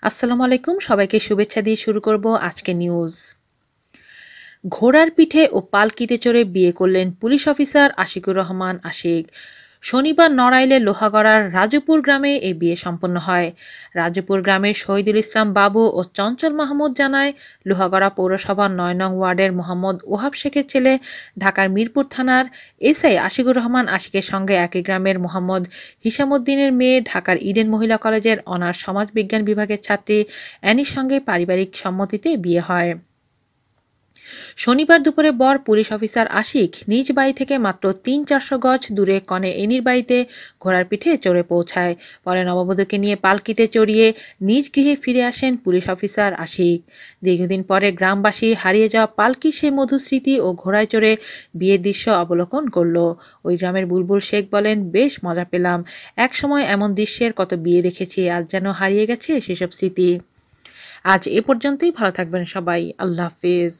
আসসালামু আলাইকুম, সবাইকে শুভেচ্ছা দিয়ে শুরু করব আজকে নিউজ। ঘোড়ার পিঠে ও পালকিতে চড়ে বিয়ে করলেন পুলিশ অফিসার আশিকুর রহমান আশিক। শনিবার নড়াইলের লোহাগড়ার রাজুপুর গ্রামে এই বিয়ে সম্পন্ন হয়। রাজুপুর গ্রামের শহীদুল ইসলাম বাবু ও চঞ্চল মাহমুদ জানায়, লোহাগড়া পৌরসভার ৯ নং ওয়ার্ডের মোহাম্মদ ওহাব শেখের ছেলে ঢাকার মিরপুর থানার এসআই আশিকুর রহমান আশিকের সঙ্গে একই গ্রামের মোহাম্মদ হিসামুদ্দিনের মেয়ে ঢাকার ইডেন মহিলা কলেজের অনার্স সমাজবিজ্ঞান বিভাগের ছাত্রী অ্যানির সঙ্গে পারিবারিক সম্মতিতে বিয়ে হয়। শনিবার দুপুরে বর পুলিশ অফিসার আশিক নিজ বাড়ি থেকে মাত্র ৩-৪০০ গজ দূরে কনে এনির বাড়িতে ঘোড়ার পিঠে চড়ে পৌঁছায়। পরে নববধূকে নিয়ে পালকিতে চড়িয়ে নিজ গৃহে ফিরে আসেন পুলিশ অফিসার আশিক। দীর্ঘদিন পরে গ্রামবাসী হারিয়ে যাওয়া পালকি সেই মধুর স্মৃতি ও ঘোড়ায় চড়ে বিয়ের দৃশ্য অবলোকন করল। ওই গ্রামের বুলবুল শেখ বলেন, বেশ মজা পেলাম। এক সময় এমন দৃশ্যের কত বিয়ে দেখেছি, আজ যেন হারিয়ে গেছে সেসব স্মৃতি। আজ এ পর্যন্তই। ভালো থাকবেন সবাই। আল্লাহ হাফেজ।